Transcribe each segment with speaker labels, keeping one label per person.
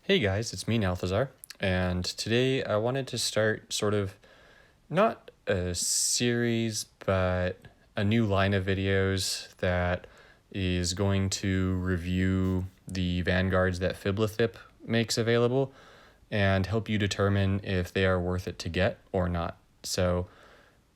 Speaker 1: Hey guys, it's me, Nalthazar, and today I wanted to start sort of not a series, but a new line of videos that is going to review the Vanguards that FBLTHP makes available and help you determine if they are worth it to get or not. So,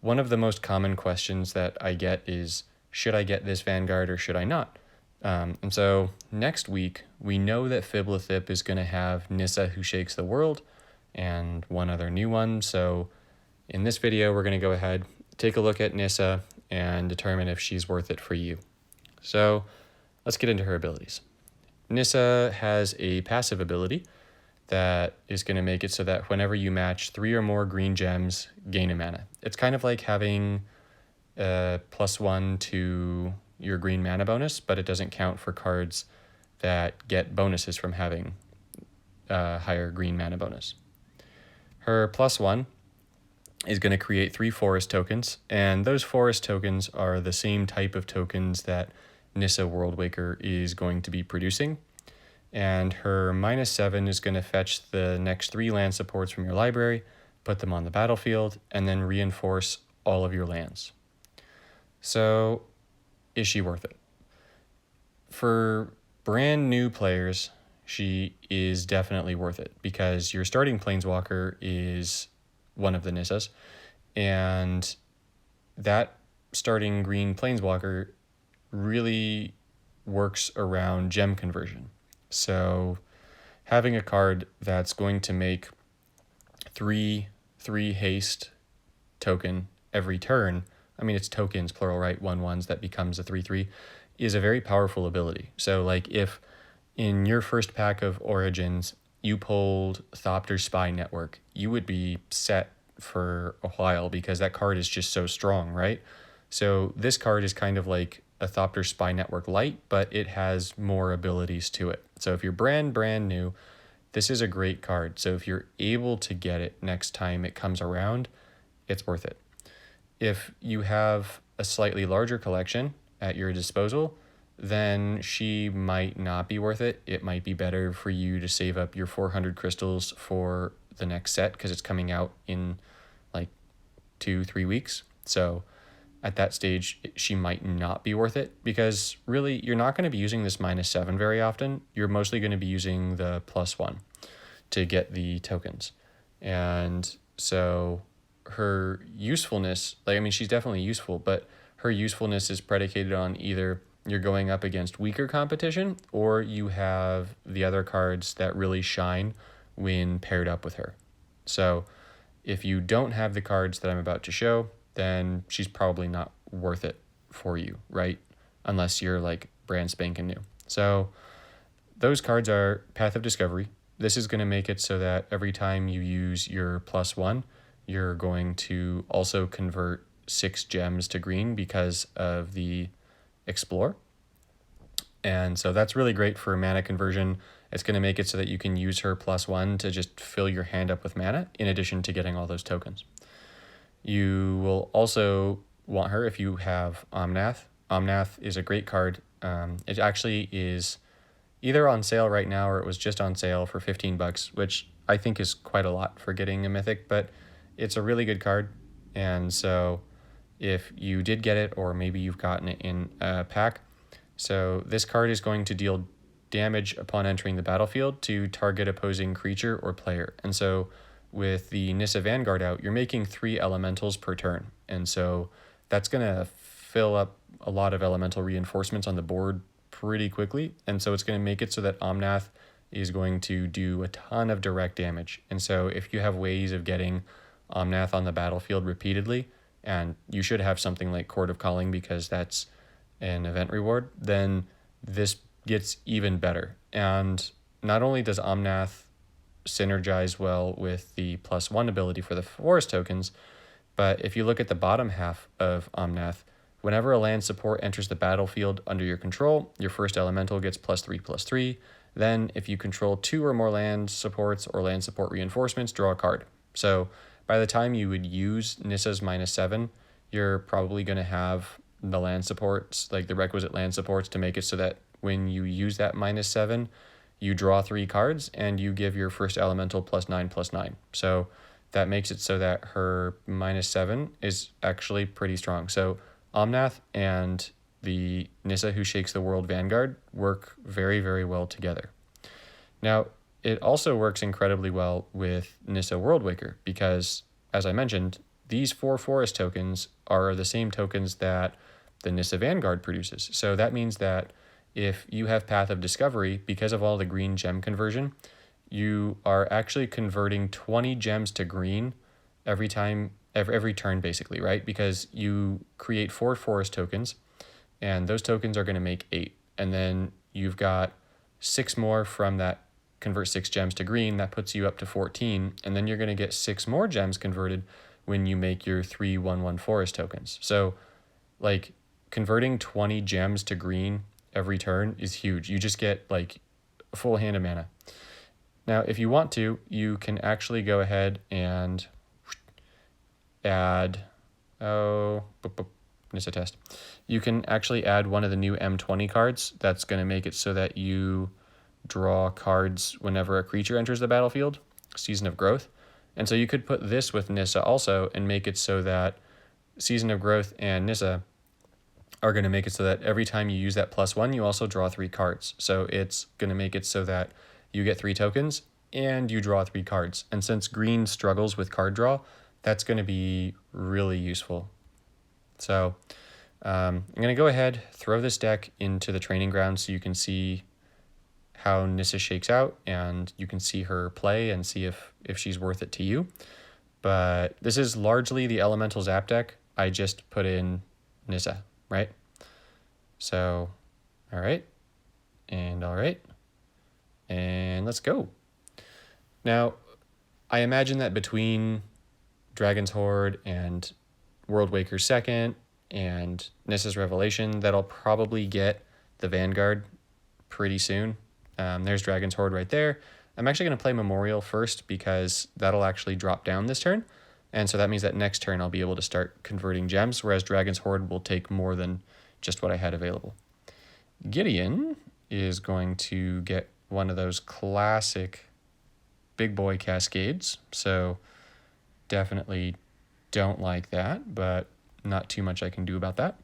Speaker 1: one of the most common questions that I get is, should I get this Vanguard or should I not? And so next week, we know that FBLTHP is going to have Nissa, Who Shakes the World, and one other new one. So in this video, we're going to go ahead, take a look at Nissa, and determine if she's worth it for you. So let's get into her abilities. Nissa has a passive ability that is going to make it so that whenever you match 3 or more green gems, gain a mana. It's kind of like having a +1 to your green mana bonus, but it doesn't count for cards that get bonuses from having a higher green mana bonus. Her +1 is going to create 3 forest tokens, and those forest tokens are the same type of tokens that Nissa Worldwaker is going to be producing. And her -7 is going to fetch the next 3 land supports from your library, put them on the battlefield, and then reinforce all of your lands. So, is she worth it? For brand new players, she is definitely worth it because your starting Planeswalker is one of the Nissas, and that starting green Planeswalker really works around gem conversion. So having a card that's going to make 3 haste token every turn, I mean, it's tokens, plural, right? 1/1s that becomes a 3/3, is a very powerful ability. So, like, if in your first pack of Origins, you pulled Thopter's Spy Network, you would be set for a while because that card is just so strong, right? So, this card is kind of like a Thopter's Spy Network light, but it has more abilities to it. So, if you're brand new, this is a great card. So, if you're able to get it next time it comes around, it's worth it. If you have a slightly larger collection at your disposal, then she might not be worth it. It might be better for you to save up your 400 crystals for the next set because it's coming out in like 2-3 weeks. So at that stage, she might not be worth it because really you're not going to be using this -7 very often. You're mostly going to be using the +1 to get the tokens. And so her usefulness, she's definitely useful, but her usefulness is predicated on either you're going up against weaker competition or you have the other cards that really shine when paired up with her. So if you don't have the cards that I'm about to show, then she's probably not worth it for you, right? Unless you're like brand spanking new. So those cards are Path of Discovery. This is going to make it so that every time you use your +1, you're going to also convert 6 gems to green because of the Explore. And so that's really great for mana conversion. It's going to make it so that you can use her +1 to just fill your hand up with mana in addition to getting all those tokens. You will also want her if you have Omnath. Omnath is a great card. It actually is either on sale right now or it was just on sale for $15, which I think is quite a lot for getting a mythic, but it's a really good card. And so if you did get it, or maybe you've gotten it in a pack, so this card is going to deal damage upon entering the battlefield to target opposing creature or player. And so with the Nissa Vanguard out, you're making 3 elementals per turn. And so that's going to fill up a lot of elemental reinforcements on the board pretty quickly. And so it's going to make it so that Omnath is going to do a ton of direct damage. And so if you have ways of getting Omnath on the battlefield repeatedly, and you should have something like Court of Calling because that's an event reward, then this gets even better. And not only does Omnath synergize well with the +1 ability for the forest tokens, but if you look at the bottom half of Omnath, whenever a land support enters the battlefield under your control, your first elemental gets +3/+3. Then if you control 2 or more land supports or land support reinforcements, draw a card. So by the time you would use Nissa's -7, you're probably going to have the land supports, like the requisite land supports, to make it so that when you use that -7, you draw 3 cards and you give your first elemental +9/+9. So that makes it so that her -7 is actually pretty strong. So Omnath and the Nissa who shakes the world Vanguard work very, very well together. Now, it also works incredibly well with Nissa Worldwaker because, as I mentioned, these 4 forest tokens are the same tokens that the Nissa Vanguard produces. So that means that if you have Path of Discovery, because of all the green gem conversion, you are actually converting 20 gems to green every turn, basically, right? Because you create 4 forest tokens, and those tokens are going to make 8. And then you've got 6 more from that convert 6 gems to green. That puts you up to 14. And then you're going to get 6 more gems converted when you make your 3/1/1 forest tokens. So, like, converting 20 gems to green every turn is huge. You just get, like, a full hand of mana. Now, if you want to, you can actually go ahead and add, Nissa test. You can actually add one of the new M20 cards. That's going to make it so that you draw cards whenever a creature enters the battlefield, Season of Growth. And so you could put this with Nissa also and make it so that Season of Growth and Nissa are going to make it so that every time you use that +1, you also draw 3 cards. So it's going to make it so that you get 3 tokens and you draw 3 cards. And since green struggles with card draw, that's going to be really useful. So I'm going to go ahead, throw this deck into the training ground so you can see how Nissa shakes out and you can see her play and see if she's worth it to you. But this is largely the Elemental Zap deck. I just put in Nissa, right? So, all right, and let's go. Now, I imagine that between Dragon's Horde and Worldwaker second and Nissa's Revelation, that I'll probably get the Vanguard pretty soon. There's Dragon's Horde right there. I'm actually going to play Memorial first because that'll actually drop down this turn. And so that means that next turn I'll be able to start converting gems, whereas Dragon's Horde will take more than just what I had available. Gideon is going to get one of those classic big boy cascades. So definitely don't like that, but not too much I can do about that.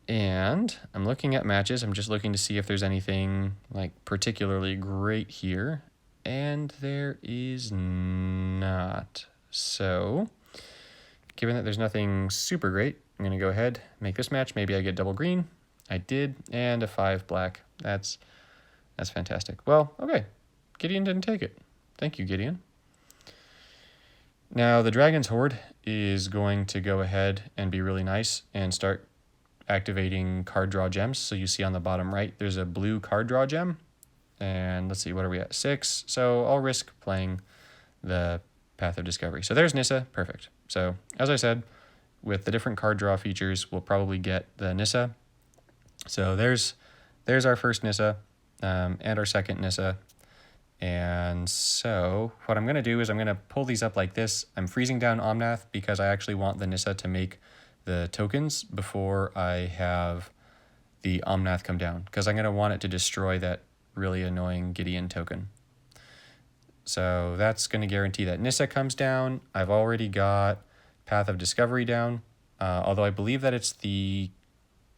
Speaker 1: And I'm looking at matches. I'm just looking to see if there's anything like particularly great here. And there is not. So given that there's nothing super great, I'm going to go ahead, make this match. Maybe I get double green. I did. And a 5 black. That's fantastic. Well, okay. Gideon didn't take it. Thank you, Gideon. Now the Dragon's Horde is going to go ahead and be really nice and start activating card draw gems. So you see on the bottom right, there's a blue card draw gem. And let's see, what are we at? 6. So I'll risk playing the Path of Discovery. So there's Nissa. Perfect. So as I said, with the different card draw features, we'll probably get the Nissa. So there's our first Nissa and our second Nissa. And so what I'm going to do is I'm going to pull these up like this. I'm freezing down Omnath because I actually want the Nissa to make the tokens before I have the Omnath come down, because I'm going to want it to destroy that really annoying Gideon token. So that's going to guarantee that Nissa comes down. I've already got Path of Discovery down, although I believe that it's the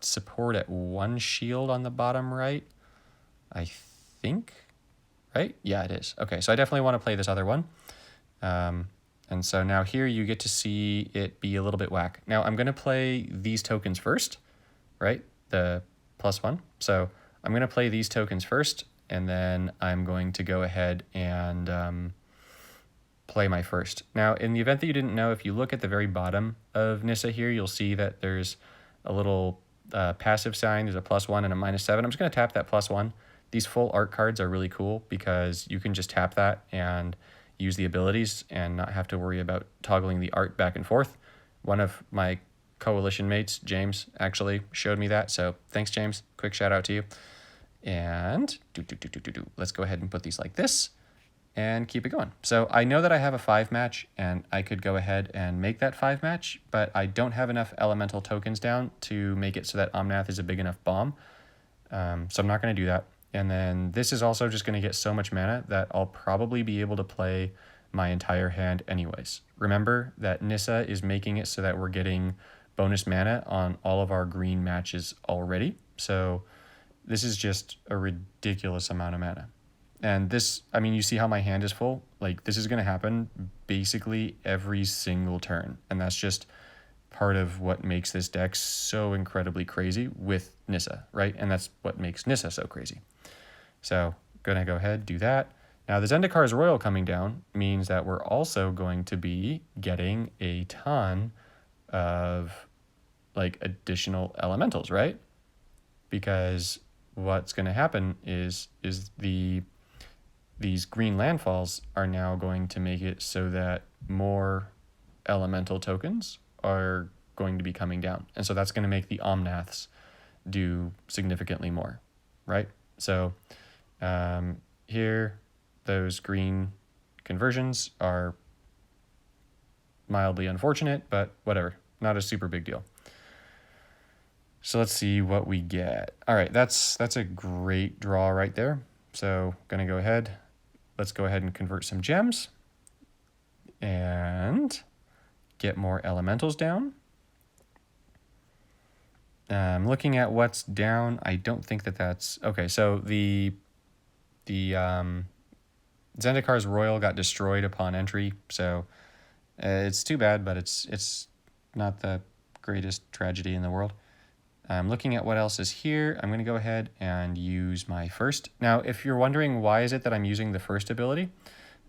Speaker 1: support at 1 shield on the bottom right, I think, right? Yeah, it is. Okay, so I definitely want to play this other one. And so now here you get to see it be a little bit whack. Now I'm going to play these tokens first, right? The +1. So I'm going to play these tokens first, and then I'm going to go ahead and play my first. Now, in the event that you didn't know, if you look at the very bottom of Nissa here, you'll see that there's a little passive sign. There's a +1 and a -7. I'm just going to tap that +1. These full art cards are really cool because you can just tap that and use the abilities and not have to worry about toggling the art back and forth. One of my coalition mates, James, actually showed me that. So thanks, James. Quick shout out to you. And let's go ahead and put these like this and keep it going. So I know that I have a 5 match and I could go ahead and make that 5 match, but I don't have enough elemental tokens down to make it so that Omnath is a big enough bomb. So I'm not going to do that. And then this is also just going to get so much mana that I'll probably be able to play my entire hand anyways. Remember that Nissa is making it so that we're getting bonus mana on all of our green matches already. So this is just a ridiculous amount of mana. And this, I mean, you see how my hand is full? Like, this is going to happen basically every single turn. And that's just part of what makes this deck so incredibly crazy with Nissa, right? And that's what makes Nissa so crazy. So, gonna go ahead, do that. Now, the Zendikar's Royal coming down means that we're also going to be getting a ton of, like, additional elementals, right? Because what's going to happen is these green landfalls are now going to make it so that more elemental tokens are going to be coming down. And so that's going to make the Omnaths do significantly more, right? So here, those green conversions are mildly unfortunate, but whatever, not a super big deal. So let's see what we get. All right, that's a great draw right there. So gonna go ahead. Let's go ahead and convert some gems and get more elementals down. Looking at what's down, I don't think that's okay. So the Zendikar's Royal got destroyed upon entry, so it's too bad, but it's not the greatest tragedy in the world. I'm looking at what else is here. I'm going to go ahead and use my first. Now, if you're wondering why is it that I'm using the first ability,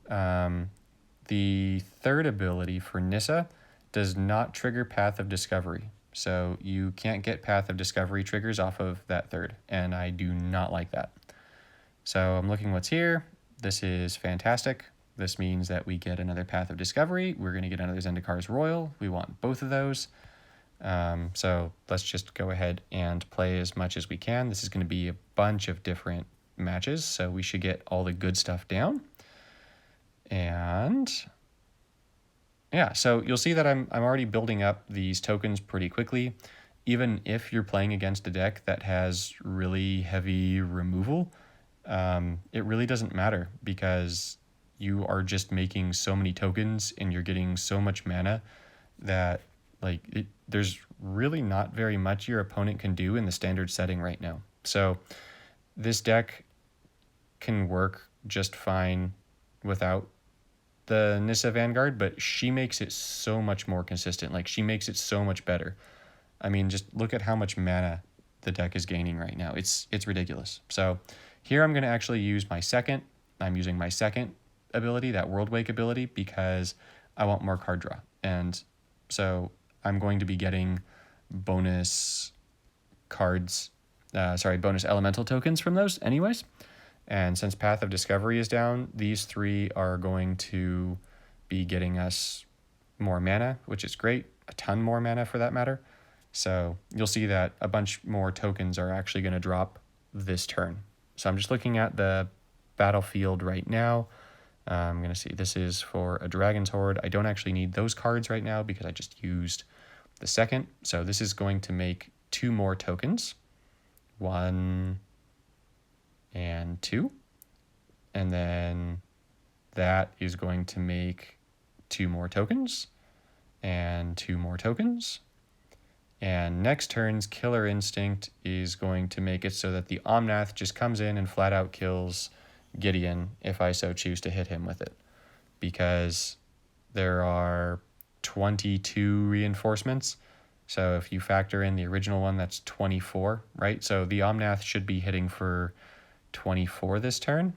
Speaker 1: the third ability for Nissa does not trigger Path of Discovery. So you can't get Path of Discovery triggers off of that third, and I do not like that. So I'm looking what's here. This is fantastic. This means that we get another Path of Discovery. We're going to get another Zendikar's Royal. We want both of those. So let's just go ahead and play as much as we can. This is going to be a bunch of different matches, so we should get all the good stuff down. And yeah, so you'll see that I'm already building up these tokens pretty quickly. Even if you're playing against a deck that has really heavy removal, it really doesn't matter because you are just making so many tokens and you're getting so much mana that there's really not very much your opponent can do in the standard setting right now. So this deck can work just fine without the Nissa Vanguard, but she makes it so much more consistent. Like, she makes it so much better. I mean, just look at how much mana the deck is gaining right now. It's ridiculous. So here I'm going to actually use my second. I'm using my second ability, that World Wake ability, because I want more card draw. And so I'm going to be getting bonus cards, bonus elemental tokens from those anyways. And since Path of Discovery is down, these three are going to be getting us more mana, which is great, a ton more mana for that matter. So you'll see that a bunch more tokens are actually going to drop this turn. So I'm just looking at the battlefield right now. I'm going to see, this is for a Dragon's Horde. I don't actually need those cards right now because I just used the second. So this is going to make 2 more tokens. 1 and 2. And then that is going to make 2 more tokens. And 2 more tokens. And next turn's Killer Instinct is going to make it so that the Omnath just comes in and flat out kills Gideon if I so choose to hit him with it. Because there are 22 reinforcements. So if you factor in the original one, that's 24, right? So the Omnath should be hitting for 24 this turn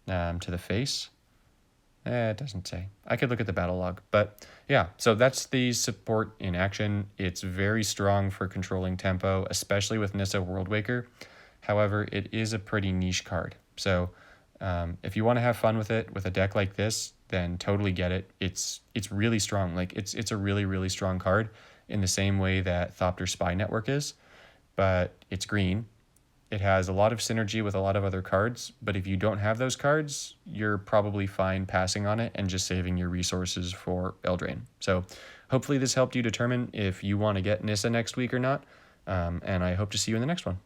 Speaker 1: to the face. It doesn't say. I could look at the battle log. But yeah, so that's the support in action. It's very strong for controlling tempo, especially with Nissa Worldwaker. However, it is a pretty niche card. So if you want to have fun with it with a deck like this, then totally get it. It's really strong. Like it's a really, really strong card in the same way that Thopter Spy Network is, but it's green. It has a lot of synergy with a lot of other cards, but if you don't have those cards, you're probably fine passing on it and just saving your resources for Eldraine. So hopefully this helped you determine if you want to get Nissa next week or not, and I hope to see you in the next one.